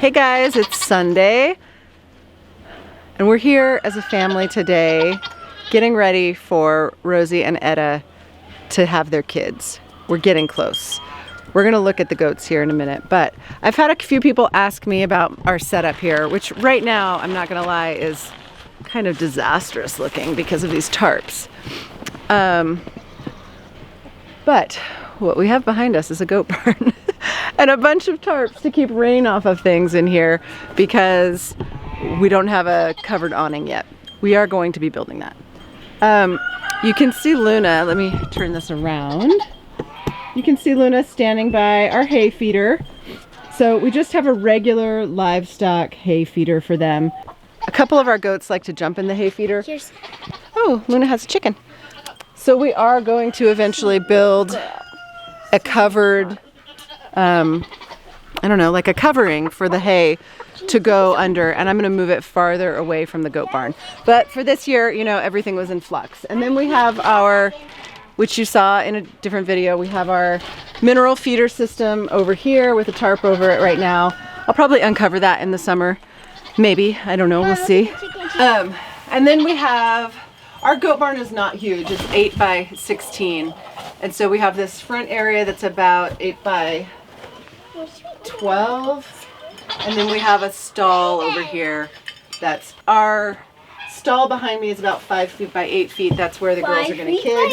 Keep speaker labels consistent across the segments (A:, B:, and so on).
A: Hey guys, it's Sunday and we're here as a family today getting ready for Rosie and Etta to have their kids. We're getting close. We're gonna look at the goats here in a minute, but I've had a few people ask me about our setup here, which right now, I'm not gonna lie, is kind of disastrous looking because of these tarps. But what we have behind us is a goat barn and a bunch of tarps to keep rain off of things in here because we don't have a covered awning yet. We are going to be building that. You can see Luna, let me turn this around. You can see Luna standing by our hay feeder. So we just have a regular livestock hay feeder for them. A couple of our goats like to jump in the hay feeder.
B: Cheers.
A: Oh, Luna has a chicken. So we are going to eventually build a covered, I don't know, like a covering for the hay to go under, and I'm going to move it farther away from the goat barn. But for this year, you know, everything was in flux. And then we have our, which you saw in a different video, we have our mineral feeder system over here with a tarp over it right now. I'll probably uncover that in the summer. Maybe, I don't know, we'll see. And then we have, our goat barn is not huge, it's 8 by 16. And so we have this front area that's about 8 by 12. And then we have a stall over here. That's our stall behind me is about 5 feet by 8 feet. That's where the girls are gonna kid.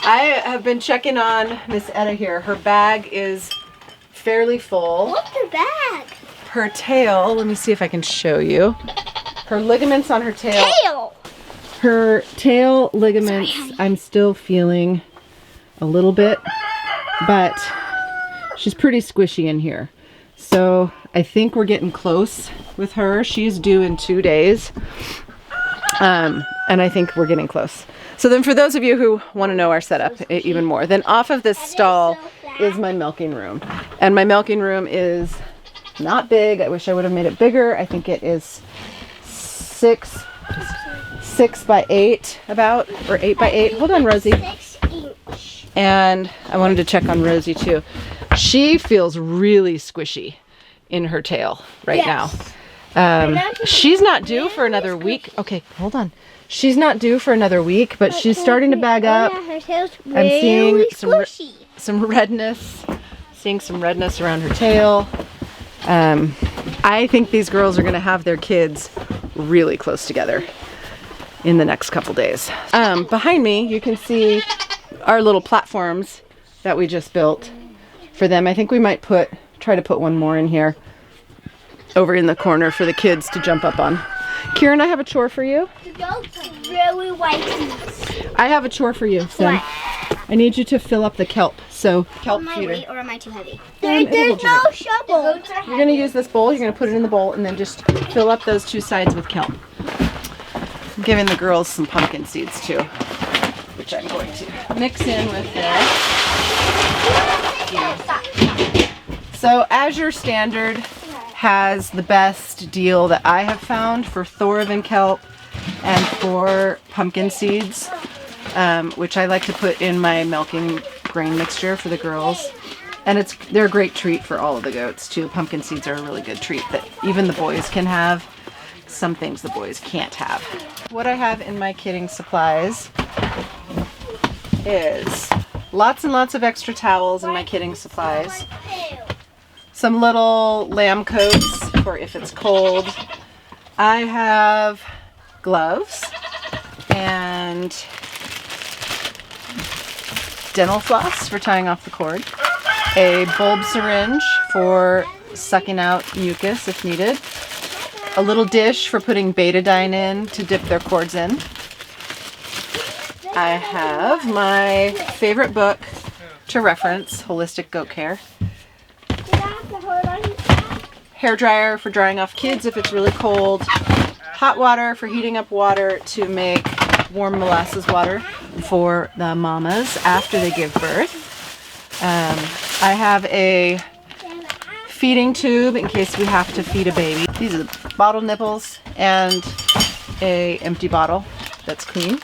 A: I have been checking on Miss Etta here. Her bag is fairly full.
B: What's her bag?
A: Her tail, let me see if I can show you. Her ligaments on her tail. Her tail ligaments, I'm still feeling a little bit, but she's pretty squishy in here. So I think we're getting close with her. She's due in 2 days. And I think we're getting close. So then for those of you who want to know our setup even more, then off of this stall is my milking room. And my milking room is not big. I wish I would have made it bigger. I think it is 6 by 8 about, or 8 by 8. Hold on, Rosie.
B: 6 inch.
A: And I wanted to check on Rosie too. She feels really squishy in her tail right now. She's not due for another week. Okay, hold on. She's not due for another week, but she's starting to bag up.
B: Her tail's
A: I'm seeing
B: squishy.
A: some redness. Seeing some redness around her tail. I think these girls are going to have their kids really close together in the next couple days. Behind me, you can see our little platforms that we just built for them. I think we might try to put one more in here over in the corner for the kids to jump up on. Kieran, I have a chore for you.
B: The goats really like these.
A: I have a chore for you, son.
B: What?
A: I need you to fill up the kelp. So, kelp
B: Am I
A: feeder.
B: weight or am I too heavy?
A: It'll
B: There's no
A: hold
B: shovel.
A: You're going to use this bowl. You're going to put it in the bowl and then just fill up those 2 sides with kelp. I'm giving the girls some pumpkin seeds too, which I'm going to mix in with this. So Azure Standard has the best deal that I have found for Thorvin kelp and for pumpkin seeds, which I like to put in my milking grain mixture for the girls. And they're a great treat for all of the goats too. Pumpkin seeds are a really good treat that even the boys can have. Some things the boys can't have. What I have in my kidding supplies is lots and lots of extra towels in my kidding supplies. Some little lamb coats for if it's cold. I have gloves and dental floss for tying off the cord. A bulb syringe for sucking out mucus if needed. A little dish for putting betadine in to dip their cords in. I have my favorite book to reference, Holistic Goat Care. Hair dryer for drying off kids if it's really cold. Hot water for heating up water to make warm molasses water for the mamas after they give birth. I have a feeding tube in case we have to feed a baby. These are the bottle nipples and a empty bottle that's clean.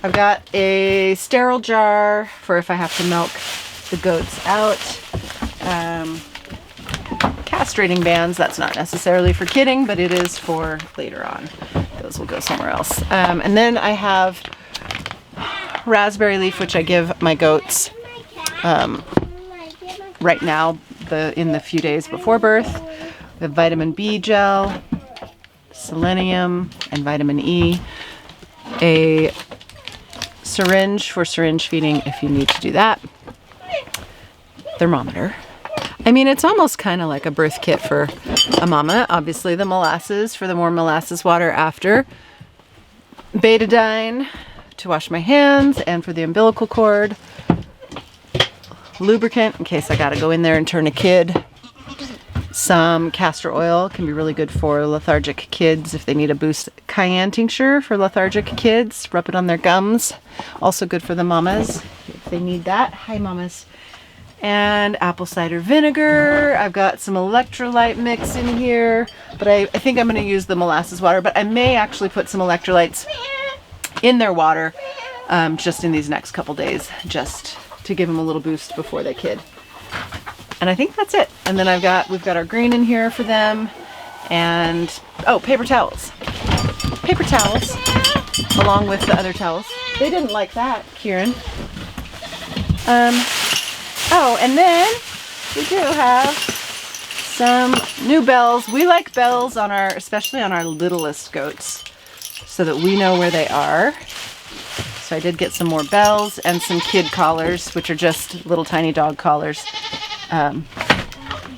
A: I've got a sterile jar for if I have to milk the goats out. castrating bands. That's not necessarily for kidding, but it is for later on. Those will go somewhere else. And then I have raspberry leaf, which I give my goats right now, in the few days before birth. We have vitamin B gel, selenium, and vitamin E. A syringe for syringe feeding if you need to do that. Thermometer. I mean, it's almost kind of like a birth kit for a mama. Obviously, the molasses for the warm molasses water after. Betadine to wash my hands and for the umbilical cord. Lubricant in case I gotta go in there and turn a kid. Some castor oil can be really good for lethargic kids if they need a boost. Cayenne tincture for lethargic kids. Rub it on their gums. Also good for the mamas if they need that. Hi, mamas. And apple cider vinegar. I've got some electrolyte mix in here, but I think I'm going to use the molasses water, but I may actually put some electrolytes in their water just in these next couple days, just to give them a little boost before they kid. And I think that's it. And then we've got our green in here for them, and oh, paper towels. Paper towels, along with the other towels. They didn't like that, Kieran. Oh, and then we do have some new bells. We like bells especially on our littlest goats, so that we know where they are. So I did get some more bells and some kid collars, which are just little tiny dog collars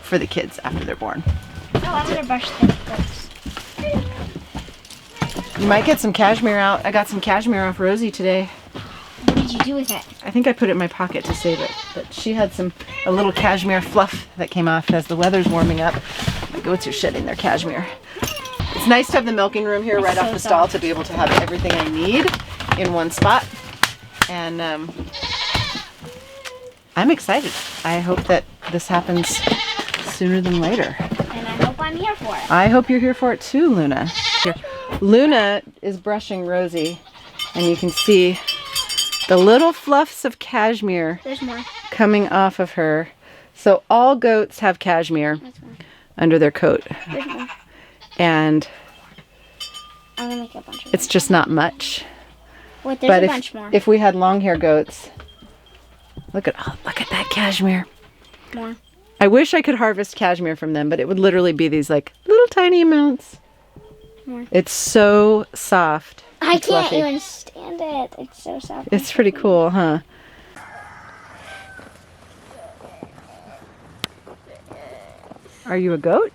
A: for the kids after they're born.
B: Oh, I'm gonna brush the goats.
A: You might get some cashmere out. I got some cashmere off Rosie today.
B: What did you do with it?
A: I think I put it in my pocket to save it, but she had a little cashmere fluff that came off as the weather's warming up. The goats are shedding their cashmere. It's nice to have the milking room here right off the stall to be able to have everything I need in one spot. And I'm excited. I hope that this happens sooner than later.
B: And I hope I'm here for it.
A: I hope you're here for it too, Luna. Here. Luna is brushing Rosie, and you can see the little fluffs of cashmere coming off of her. So all goats have cashmere under their coat. And
B: I'm gonna make a bunch of
A: it's just not much.
B: Wait, there's a bunch more.
A: If we had long hair goats, look at that cashmere.
B: More.
A: I wish I could harvest cashmere from them, but it would literally be these like little tiny amounts.
B: More.
A: It's so soft.
B: I can't even stand it. It's so soft.
A: It's pretty cool, huh? Are you a goat?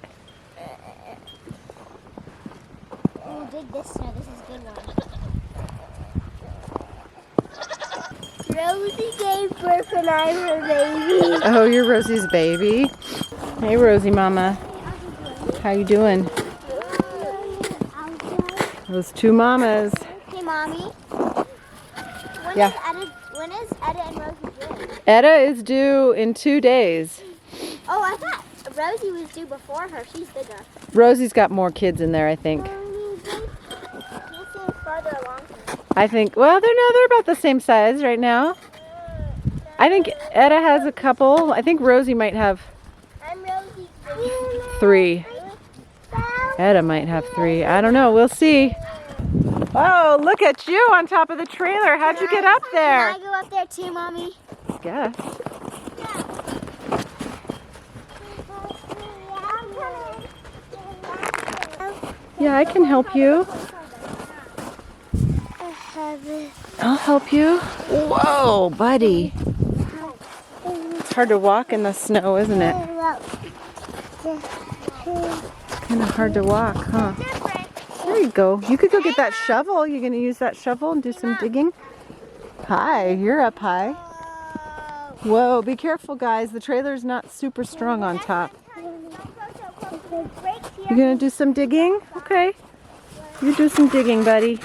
B: Oh, dig this snow. This is a good one. Rosie gave birth and I'm her baby.
A: Oh, you're Rosie's baby. Hey, Rosie Mama. How you doing? Those two mamas.
B: Hey, Mommy. When is Etta and Rosie due?
A: Etta is due in 2 days.
B: Oh, I thought Rosie was due before her. She's bigger.
A: Rosie's got more kids in there, I think.
B: He seems farther along.
A: I think, well, they're about the same size right now. I think Etta has a couple. I think Rosie might have
B: I'm Rosie.
A: 3. Etta might have 3. I don't know. We'll see. Oh, look at you on top of the trailer. How'd you get up there?
B: Can I go up there too, Mommy?
A: Guess. Yeah, I can help you. I'll help you. Whoa, buddy. It's hard to walk in the snow, isn't it? Kind of hard to walk, huh? There you go. You could go get that shovel. You gonna use that shovel and do some digging? Hi, you're up high. Whoa, be careful, guys. The trailer's not super strong on top. You gonna do some digging? Okay. You do some digging, buddy.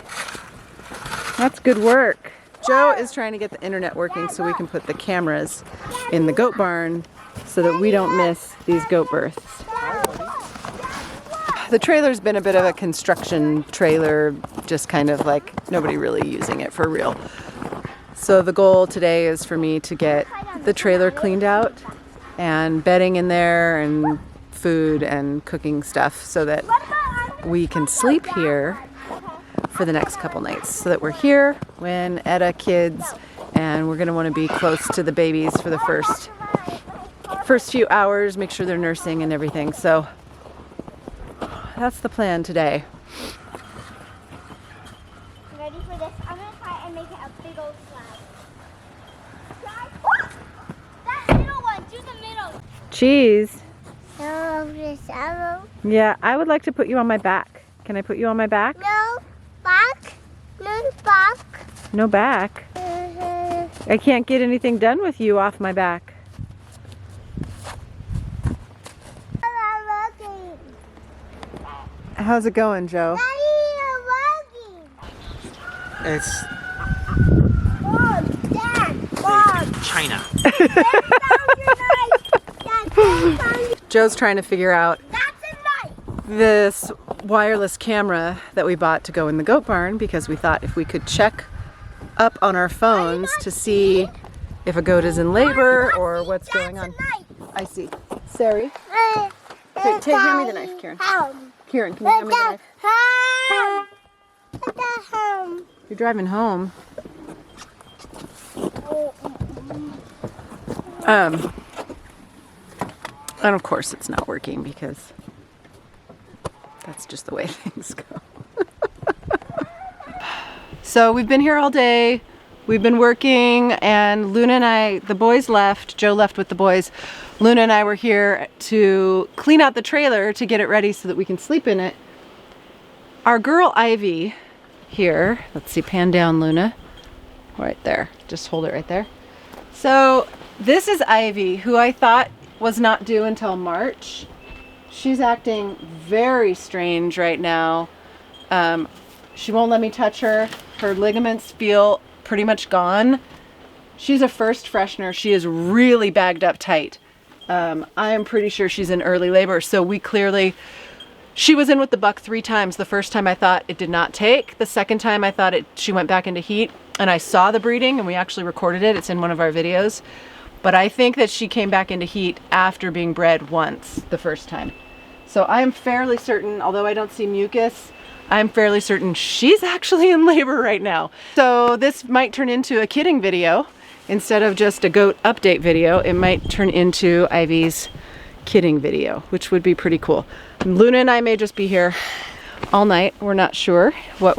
A: That's good work. Joe is trying to get the internet working so we can put the cameras in the goat barn so that we don't miss these goat births. The trailer's been a bit of a construction trailer, just kind of like nobody really using it for real. So the goal today is for me to get the trailer cleaned out and bedding in there and food and cooking stuff so that we can sleep here for the next couple nights, so that we're here when Etta kids, and we're gonna want to be close to the babies for the first few hours, make sure they're nursing and everything. So that's the plan today.
B: Ready for this? I'm gonna try and make it a big old slab. Try. That middle one, do the middle.
A: Cheese.
B: No,
A: Yeah, I would like to put you on my back. Can I put you on my back?
B: no back. No back.
A: No back. I can't get anything done with you off my back. How's it going, Joe?
C: It's
B: Mom, Dad, Mom.
C: China.
A: Joe's trying to figure out
B: That's a knife.
A: this wireless camera that we bought to go in the goat barn because we thought if we could check up on our phones to see if a goat is in labor or what's going on. I see. Sari, hand me the knife, Karen. Karen, can you hand me the knife? You're driving home. And of course it's not working because that's just the way things go. So we've been here all day. We've been working, and Luna and I, the boys left. Joe left with the boys. Luna and I were here to clean out the trailer to get it ready so that we can sleep in it. Our girl Ivy here, let's see, pan down, Luna. Right there, just hold it right there. So this is Ivy, who I thought was not due until March. She's acting very strange right now. She won't let me touch her. Her ligaments feel pretty much gone. She's a first freshener. She is really bagged up tight. I am pretty sure she's in early labor. So she was in with the buck 3 times. The first time I thought it did not take. The second time I thought she went back into heat, and I saw the breeding and we actually recorded it. It's in one of our videos. But I think that she came back into heat after being bred once the first time. So I am fairly certain, although I don't see mucus, I'm fairly certain she's actually in labor right now. So this might turn into a kidding video. Instead of just a goat update video, it might turn into Ivy's kidding video, which would be pretty cool. Luna and I may just be here all night. We're not sure what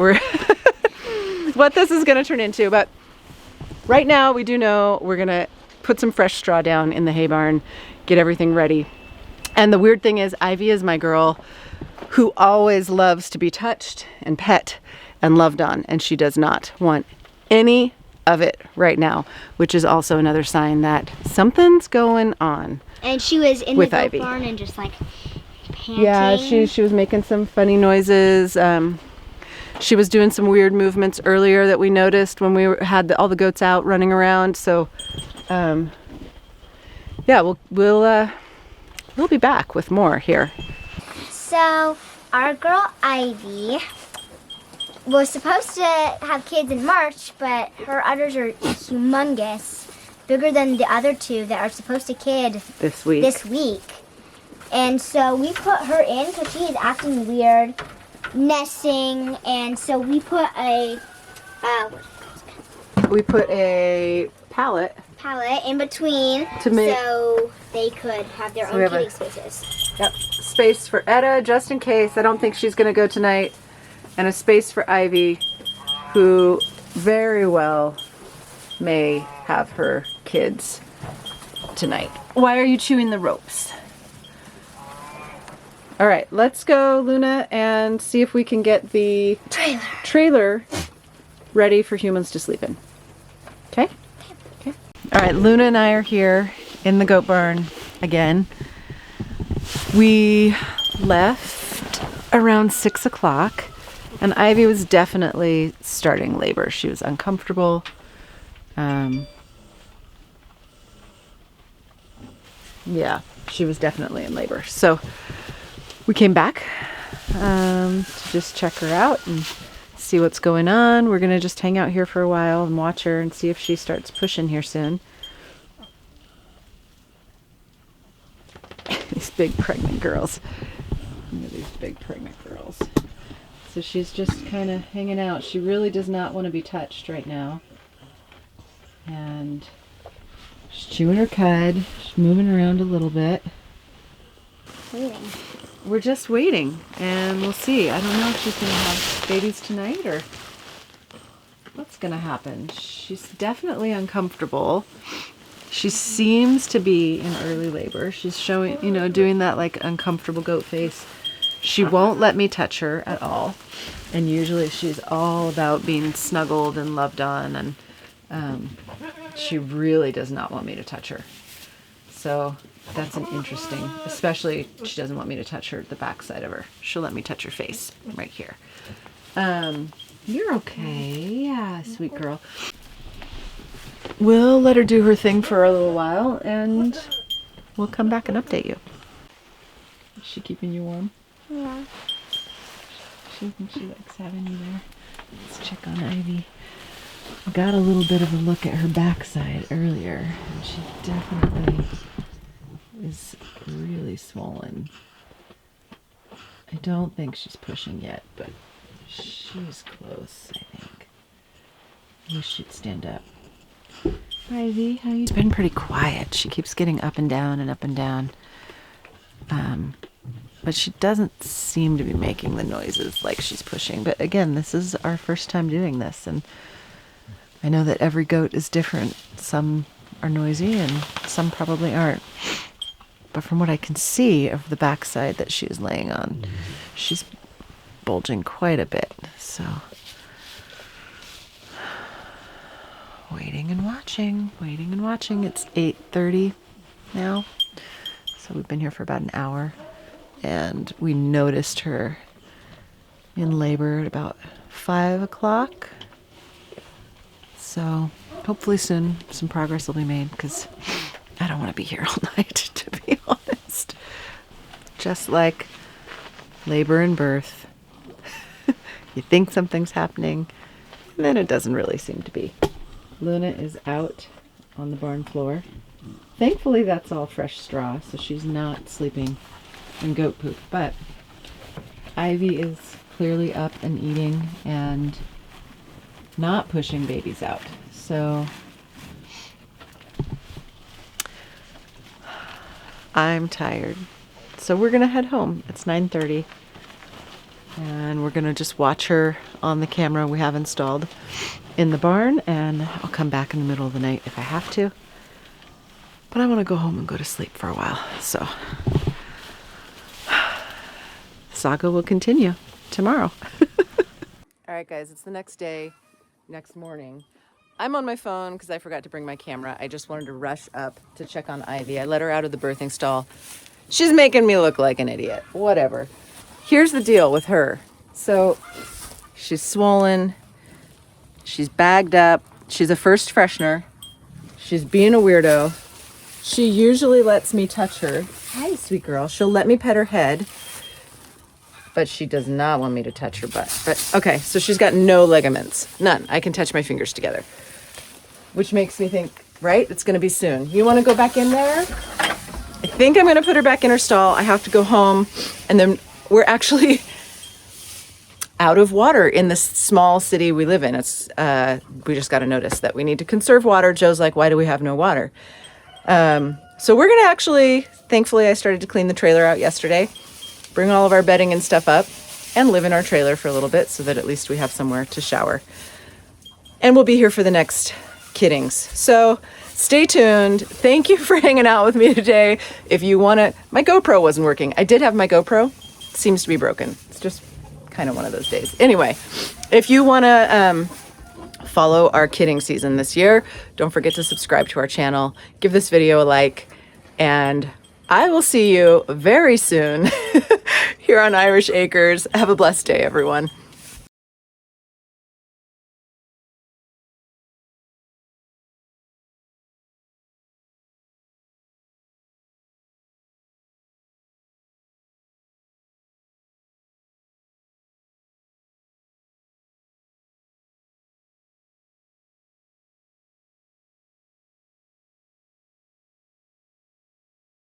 A: what this is gonna turn into, but right now we do know we're gonna put some fresh straw down in the hay barn, get everything ready. And the weird thing is, Ivy is my girl who always loves to be touched and pet and loved on, and she does not want any of it right now, which is also another sign that something's going on.
B: And she was in
A: with
B: the goat
A: Ivy.
B: barn and just like panting.
A: Yeah, she was making some funny noises. She was doing some weird movements earlier that we noticed when we had all the goats out running around. So, yeah, we'll be back with more here.
B: So our girl Ivy was supposed to have kids in March, but her udders are humongous, bigger than the other 2 that are supposed to kid
A: This week.
B: And so we put her in because she is acting weird, nesting, and so we put a pallet in between so they could have their own kidding spaces.
A: Yep, space for Etta just in case. I don't think she's gonna go tonight, and a space for Ivy, who very well may have her kids tonight. Why are you chewing the ropes? All right, let's go, Luna, and see if we can get the trailer ready for humans to sleep in. Okay? Okay. All right, Luna and I are here in the goat barn again. We left around 6 o'clock, and Ivy was definitely starting labor. She was uncomfortable. Yeah, she was definitely in labor. So we came back to just check her out and see what's going on. We're gonna just hang out here for a while and watch her and see if she starts pushing here soon. These big pregnant girls. Look at these big pregnant girls. So she's just kind of hanging out. She really does not want to be touched right now. And she's chewing her cud. She's moving around a little bit.
B: Waiting.
A: We're just waiting, and we'll see. I don't know if she's going to have babies tonight or what's going to happen. She's definitely uncomfortable. She seems to be in early labor. She's showing, you know, doing that like uncomfortable goat face. She won't let me touch her at all. And usually she's all about being snuggled and loved on, and she really does not want me to touch her. So that's an interesting, especially she doesn't want me to touch her, the backside of her. She'll let me touch her face right here. You're okay. Yeah, sweet girl. We'll let her do her thing for a little while, and we'll come back and update you. Is she keeping you warm?
B: Yeah.
A: She thinks she likes having you there. Let's check on Ivy. I got a little bit of a look at her backside earlier, and she definitely is really swollen. I don't think she's pushing yet, but she's close, I think. I wish she'd stand up. Ivy, how you? It's been pretty quiet. She keeps getting up and down and up and down. But she doesn't seem to be making the noises like she's pushing. But again, this is our first time doing this, and I know that every goat is different. Some are noisy and some probably aren't. But from what I can see of the backside that she is laying on, she's bulging quite a bit. So waiting and watching, waiting and watching. It's 8:30 now. So we've been here for about an hour. And we noticed her in labor at about 5 o'clock. So hopefully soon some progress will be made, because I don't want to be here all night, to be honest. Just like labor and birth. You think something's happening, and then it doesn't really seem to be. Luna is out on the barn floor. Thankfully that's all fresh straw, so she's not sleeping and goat poop, but Ivy is clearly up and eating and not pushing babies out. So I'm tired. So we're gonna head home. It's 9:30 and we're gonna just watch her on the camera we have installed in the barn, and I'll come back in the middle of the night if I have to. But I want to go home and go to sleep for a while. So saga will continue tomorrow. All right, guys, it's the next day, next morning. I'm on my phone because I forgot to bring my camera. I just wanted to rush up to check on Ivy. I let her out of the birthing stall. She's making me look like an idiot. Whatever. Here's the deal with her. So she's swollen. She's bagged up. She's a first freshener. She's being a weirdo. She usually lets me touch her. Hi, sweet girl. She'll let me pet her head, but she does not want me to touch her butt. But okay, so she's got no ligaments. None. I can touch my fingers together, which makes me think, right, it's going to be soon. You want to go back in there? I think I'm going to put her back in her stall. I have to go home, and then we're actually out of water in this small city we live in. It's we just got a notice that we need to conserve water. Joe's like, why do we have no water? So we're going to actually, thankfully I started to clean the trailer out yesterday, bring all of our bedding and stuff up, and live in our trailer for a little bit so that at least we have somewhere to shower. And we'll be here for the next kiddings. So stay tuned. Thank you for hanging out with me today. If you want to, my GoPro wasn't working. I did have my GoPro. It seems to be broken. It's just kind of one of those days. Anyway, if you want to follow our kidding season this year, don't forget to subscribe to our channel. Give this video a like, and I will see you very soon here on Irish Acres. Have a blessed day, everyone.